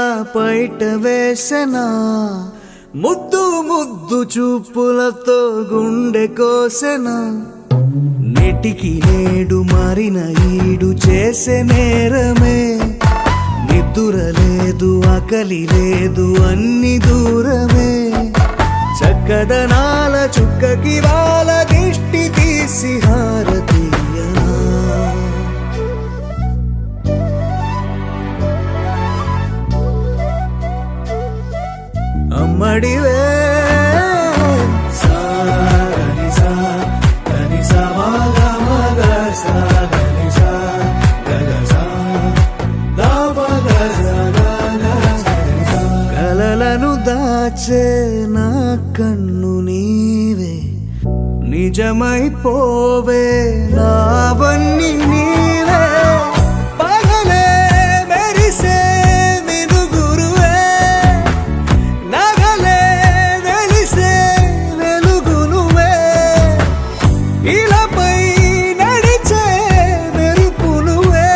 ఇలా పైట వేసెనా ముద్దు ముద్దు చూపులతో గుండె కోసెనా నెటికి నేడు మారిన ఈడు చేసే నేరమే నిద్దుర లేదు ఆకలి లేదు అన్ని దూరమే చక్కదనాల చుక్కకి వాళ్ళ దిష్టి తీసి హారతీయనా అమ్మడివే కలలను దాచే నా కన్ను నీవే నిజమైపోవే నావన్నీ నీవే పగలే మెరిసే మినుగురువే నగలే వెలిసే వెలుగునువే ఇలాపై నడిచే మెరుపునువే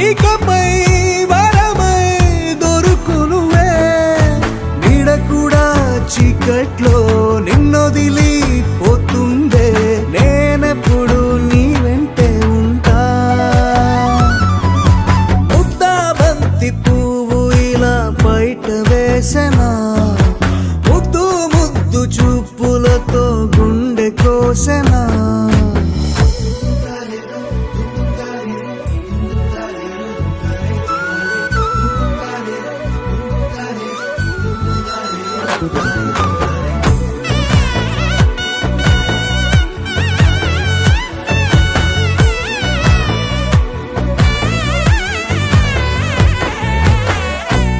ఇకపై వరమై దొరుకునువే నీడ కూడా చీకట్లో నిన్నొదిలి పోతుందే నేనెప్పుడు నీ వెంటే ఉంటా ముద్దా బంతి పువ్వు ఇలా బయట వేసెనా ముద్దు ముద్దు చూపులతో గుండె కోసెనా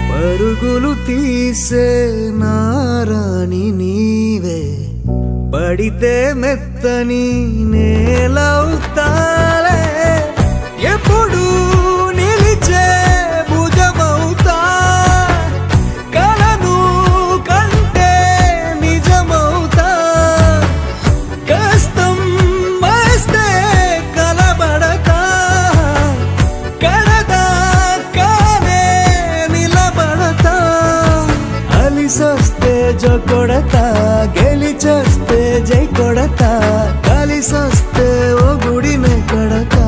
పరుగులు తీసే నారాణి నీవే పడితే మెత్తని నేలవుతాలే ఎప్పుడు నిలిచే భుజమవుతా కలను కంటే నిజమవుతా కష్టం వస్తే కలబడతా కడదాకానే నిలబడతా అలిసొస్తే జో కొడతా గెలిచొస్తే జై కొడతా కలిసొస్తే ఓ గుడినే కడతా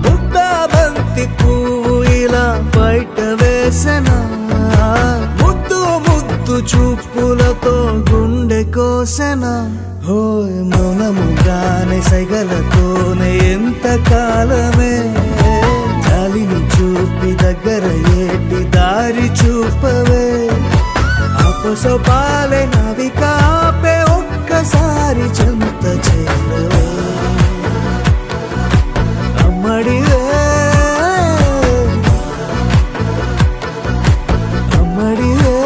ముద్దా బంతి పువ్వు ఇలా బయట వేసెనా ముద్దు ముద్దు చూపులతో గుండె కోసెనా హోయ్ మౌనముగానే సైగలతోనే ఎంత కాలమే జాలిని చూపి దగ్గర ఏటి దారి చూపవే అపసోపాలే నవికాపే ఒక్కసారి చెంత చేరవే అమ్మడివే అమ్మడివే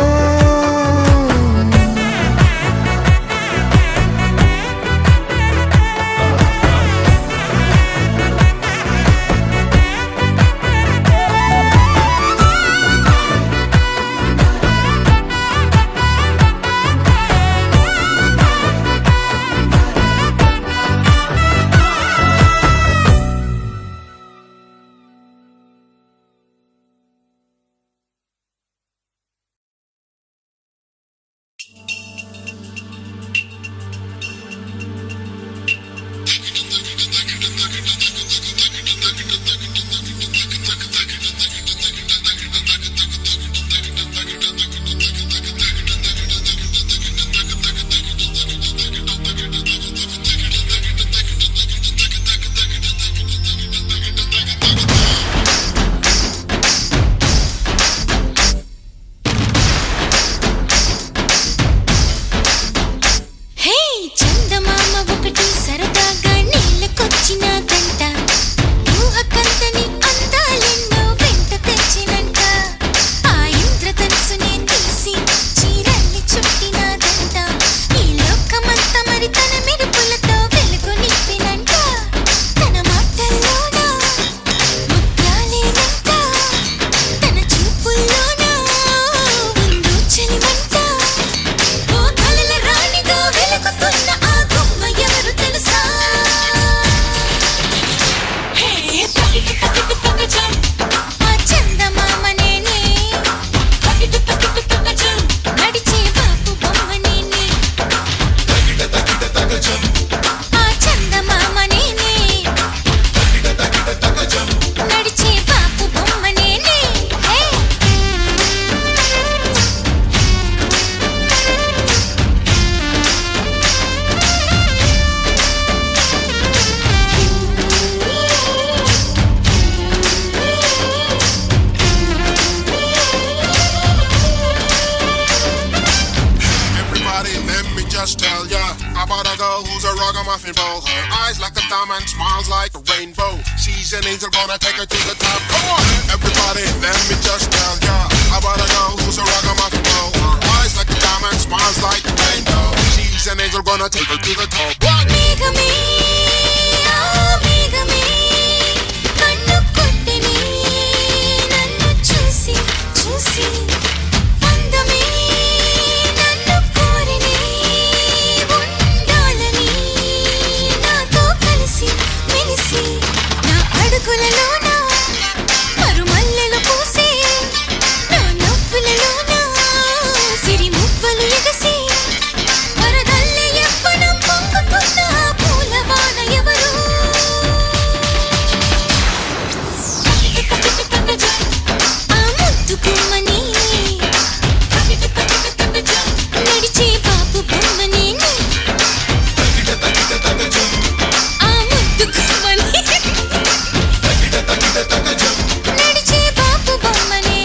girl who's a ragamuffin fool. Her eyes like a diamond, smiles like a rainbow. She's an angel, gonna take her to the top. Come on, everybody, let me just tell ya about a girl who's a ragamuffin fool. Her eyes like a diamond, smiles like a rainbow. She's an angel, gonna take her to the top. What? మేఘమే ఆ మేఘమే కన్ను కొట్టిని నన్ను చూసి చూసి అందమే నన్ను కోరిని ఉండాలని నాతో కలిసి మెలిసి నా అడుగులలోన మరుమల్లెలు పూసి నా నవ్వులలోన సిరి మువ్వలు ఎగసి వరదల్లే ఎవ్వనం పొంగుతున్న పూలవాన ఎవరు ఆ ముద్దు గుమ్మని నడిచే బాబు బొమ్మని ఆ ముద్దు గుమ్మని నడిచే బాబు బొమ్మని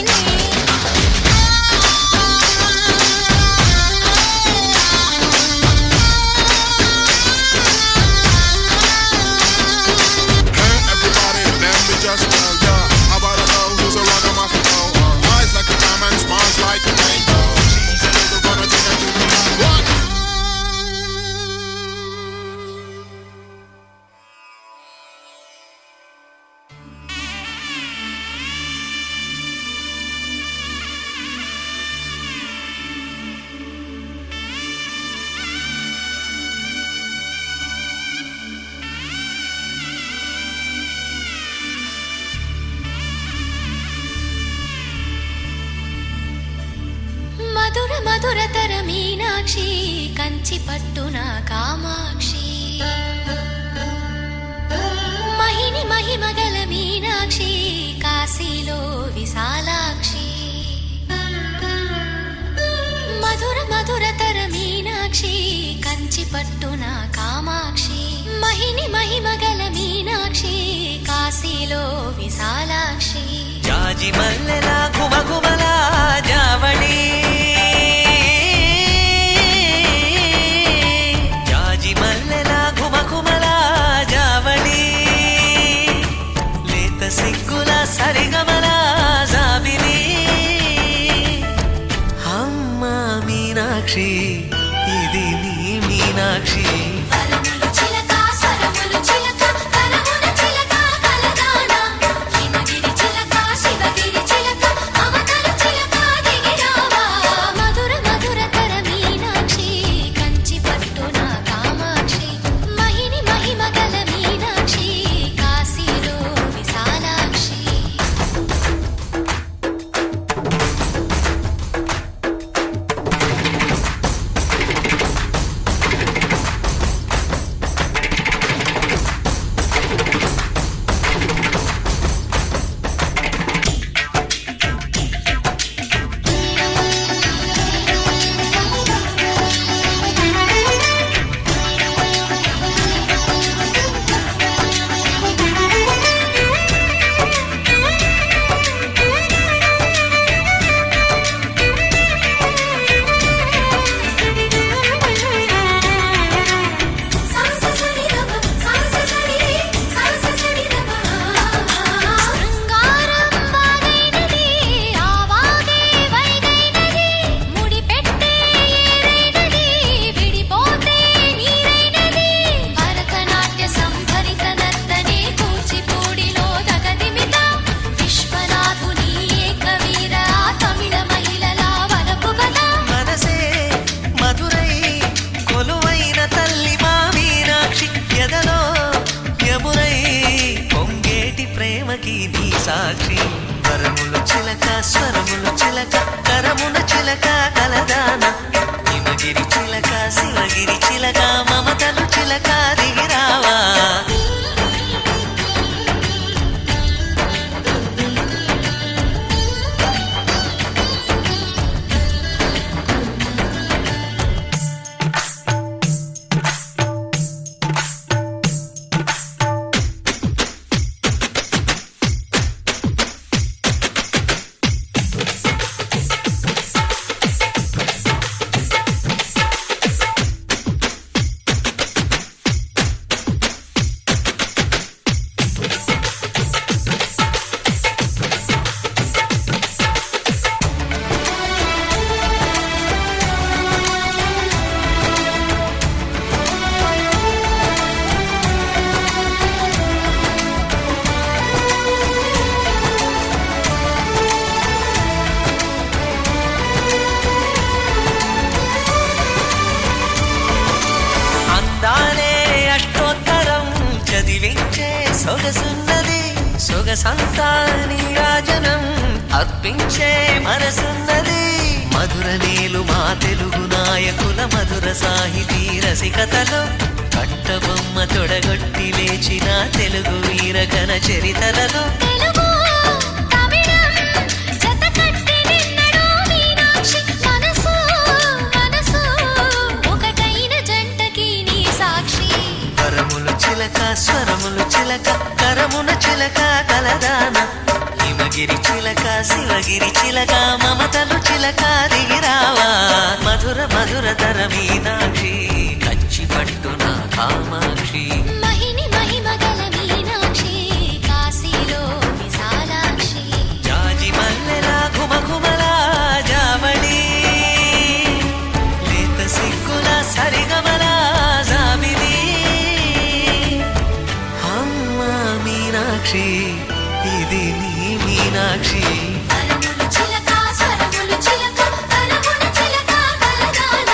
Everybody, let me just tell ya about a girl who's a ragamuffin fool. Her eyes like a diamond, smiles like a rainbow. She's an angel, gonna take her to the top. What? మధుర మధురతర మీనాక్షి కంచి పట్టున కామాక్షి మహిని మహిమగల మీనాక్షి కాశీలో విశాలాక్షి మధుర మధురతర మీనాక్షి కంచి పట్టున కామాక్షి మహిని మహిమగల మీనాక్షి కాశీలో విశాలాక్షి జాజి మల్లెల గుమగుమల జావళి జాజి మల్లెల గుమగుమల జావళి లేత సిగ్గుల సరిగమల జాబిలి అమ్మ మీనాక్షి ఇది నీ మీనాక్షి వరములు చిలక స్వరములు చిలక కరమున చిలక కలదాన హిమగిరి చిలక శివగిరి చిలక అవతల చిలక దిగిరావా మధుర మధురతర మీనాక్షి కంచి పట్టున కామాక్షి మహిని మహిమగల మీనాక్షి కాశీలో విశాలాక్షి శృంగారం బాగైనది ఆవాగే వైగైనది ముడి పెట్టే ఏరైనది విడిపోతే నీరైనది భరతనాట్య సంభరిత నర్తనే కూచిపూడిలో దగదిమిత విశ్వనాథుని ఏకవీర తమిళ మహిళల వలపు గదా మనసే మధురై కొలువైన తల్లి మా మీనాక్షి ఎదలో యమునై పొంగేటి ప్రేమకి నీ సాక్షి వరములు చిలక స్వరములు చిలక కరమున చిలక కలదాన హిమగిరి చిలక శివగిరి చిలక మమతలు చిలక దిగిరావా మనసంతా నీరాజనం అర్పించే మనసున్నది మధుర నీలు మా తెలుగు నాయకుల మధుర సాహితీ రసికతలో కట్టబొమ్మ తొడగొట్టి లేచిన తెలుగు వీరగణ చరితలలో తెలుగు తమిళం జతకట్టి నిన్నడు మీనాక్షి మనసు మనసు ఒకటైన జంటకి నీ సాక్షి పరములు చిలక స్వరములు చిలక కరమున చిలక కలదాన హిమగిరి చిలక శివగిరి చిలక మమతలు చిలక దిగిరావా మధుర మధుర తర మీనాక్షి కంచి పట్టున కామాక్షి మహిని మహిమగల మీనాక్షి కాశీలో విశాలాక్షి జాజి మల్లెల ఘుమఘుమల జావళి లేత సిగ్గుల సరిగమల జాబిలి అమ్మ మీనాక్షి ఇది నీ మీనాక్షి పరములు చిలక స్వరములు చిలక కరమున చిలక కలదాన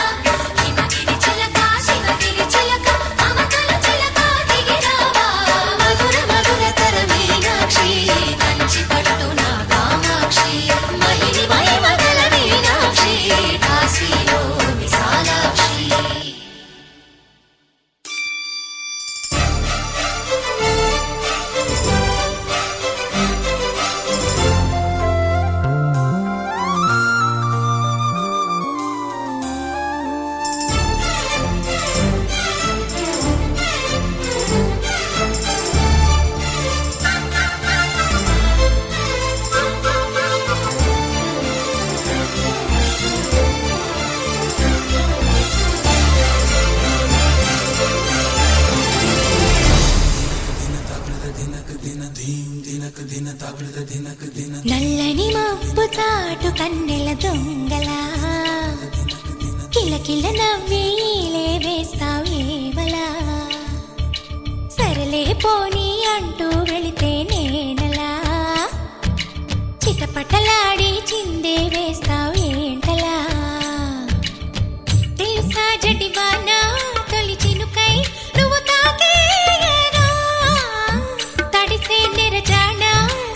హిమగిరి చిలక శివగిరి చిలక మమతల చిలక దిగిరావా మధుర మధుర తర మీనాక్షి కంచి పట్టున కామాక్షి మహిని మహిమగల మీనాక్షి కాశీలో విశాలాక్షి నల్లని మబ్బు చాటు కన్నెల దొంగలా కిలకిల నవ్వేలే వేస్తావేవలా సరలే పోనీ అంటూ వెళితే నేనలా చిటపటలాడి చిందే వేస్తావేంటలా తెలుసా జడివానా తొలి చినుకై నువ్వు తాకేయగా తడిసే నిరజానా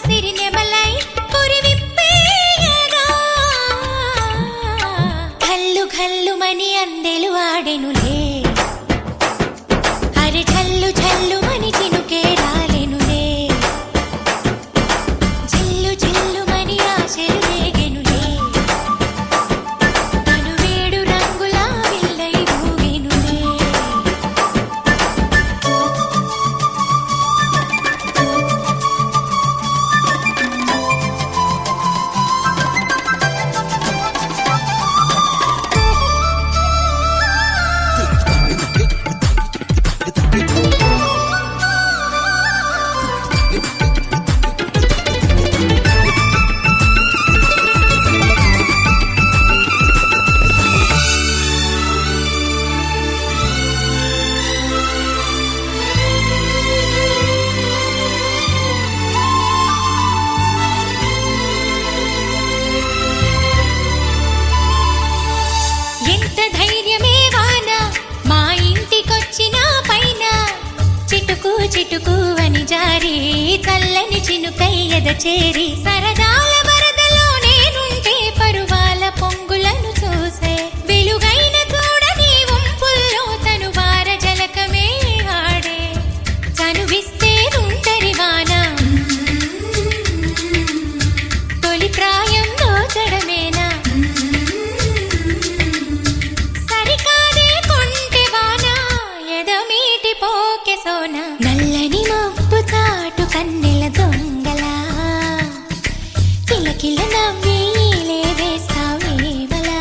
సిరినెమలై పురి విప్పేయగా ఘల్లు ఘల్లుమని అందెలు వాడెనులే అరె ఝల్లు ఝల్లుమని చినుకే రాలెనులే జిల్లు జిల్లుమని ఆశలు రేగెనులే తను వేడు రంగుల విల్లై ఊగెనులే ఎంత ధైర్యమే వాన మా ఇంటికొచ్చిన పైన చిటుకు చిటుకు అని జారి చల్లని చినుకై ఎద చేరి సరదాల వరదలో నేనుంటే పరువాల పొంగులను చూసే వెలుగైన చూడని వంపుల్లో తను వార జలకమే ఆడే చనువిస్తే తుంటరి వాన తొలి ప్రాయం దోచడమేనా సరికాదే కొంటె వాన ఎదమీటి పోకె సోన నల్లని మబ్బు చాటు కన్నెల దొంగలా కిలకిల నవ్వేలే వేస్తావేవలా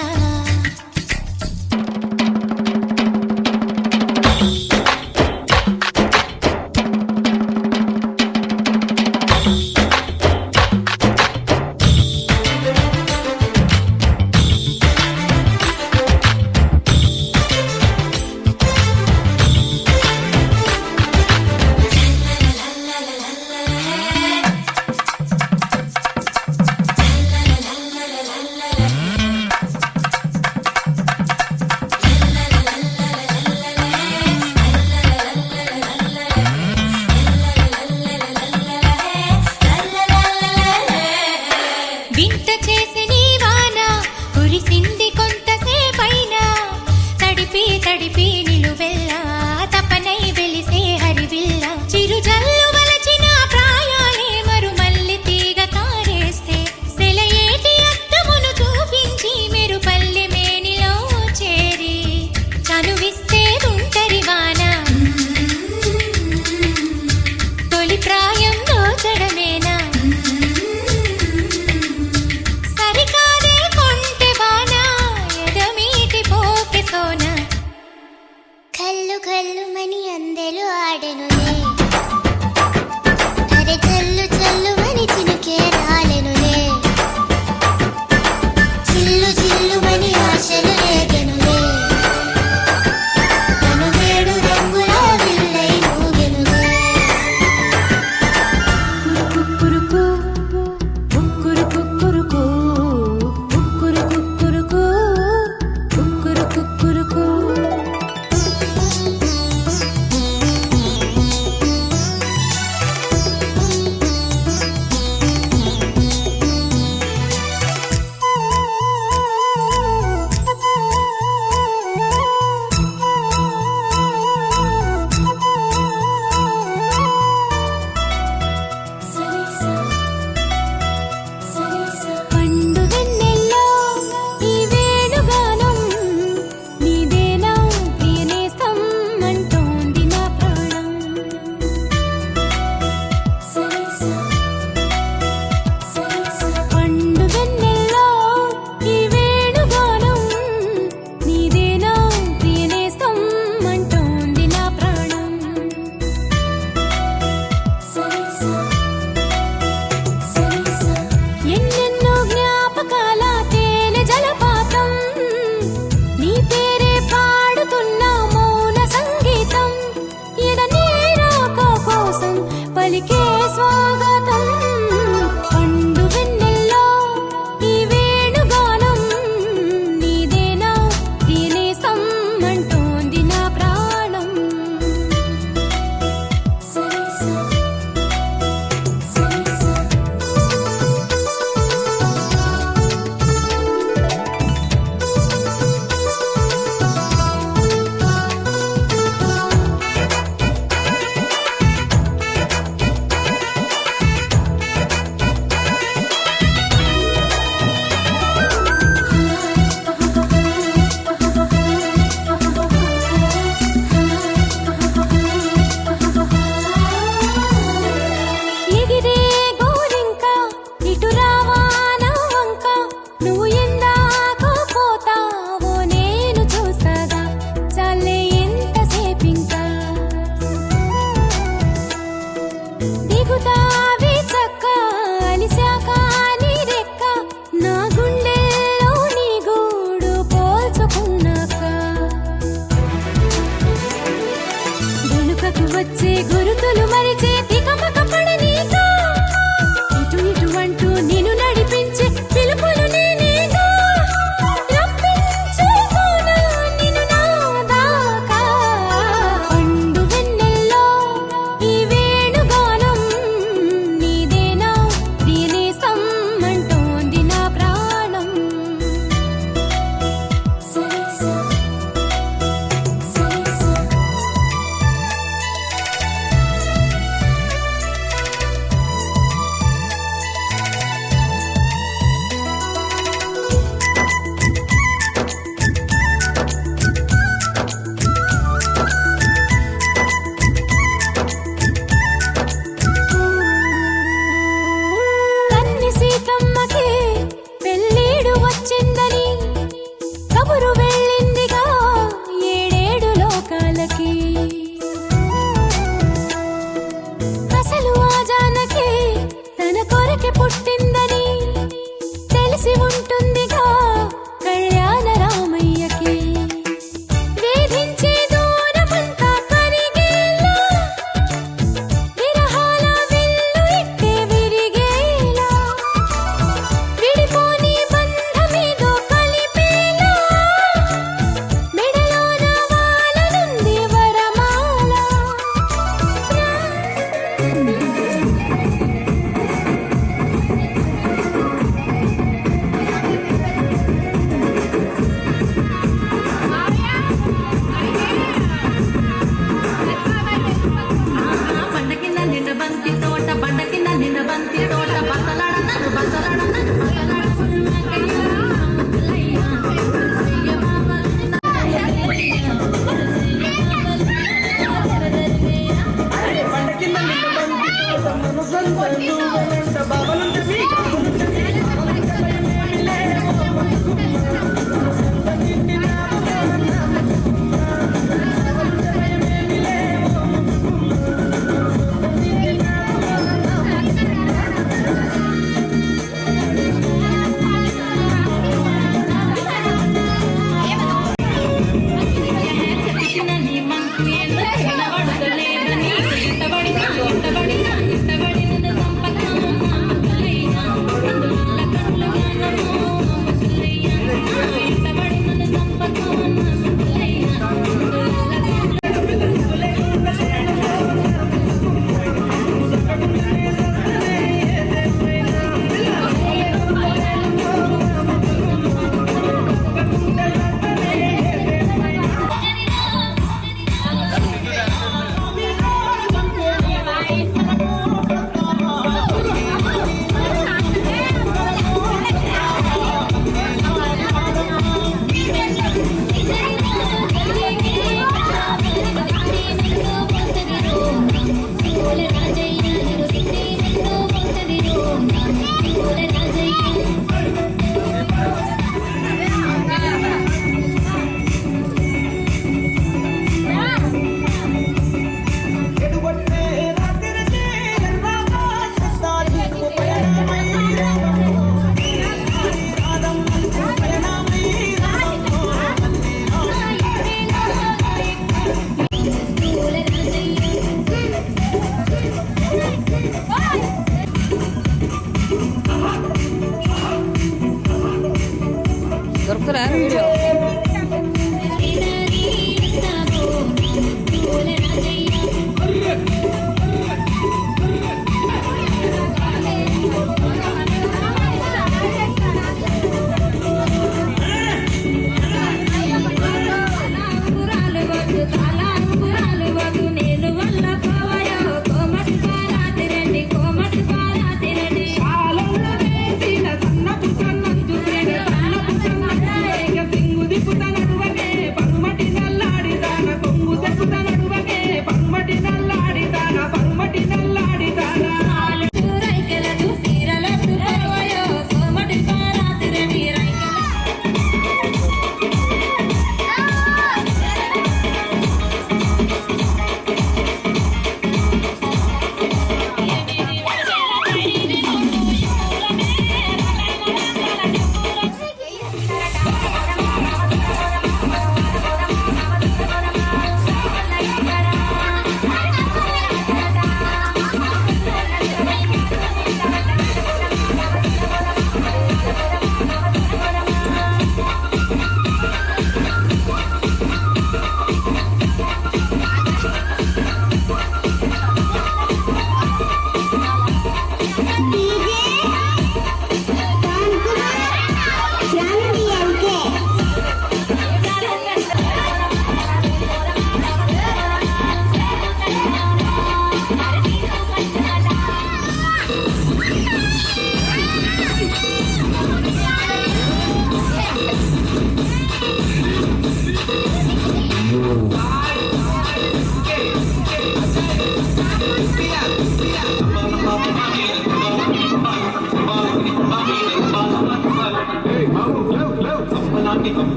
వస్తురా వీడియో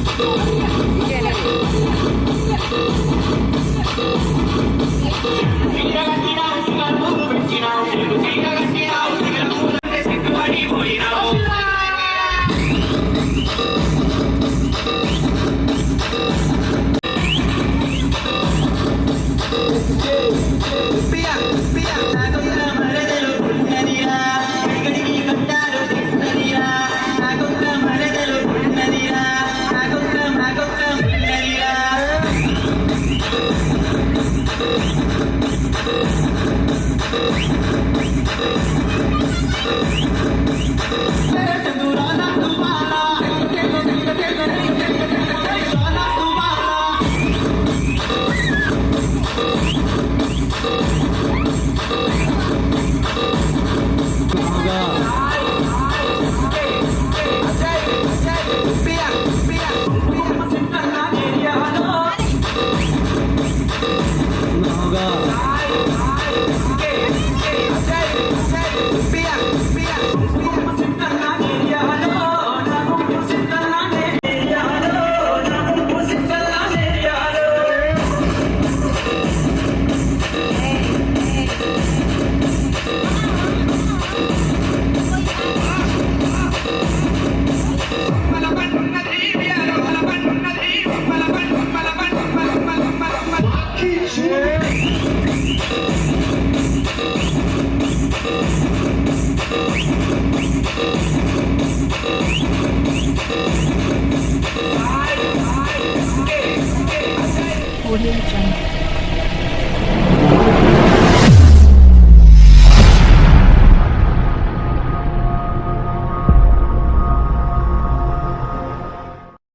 Yeah.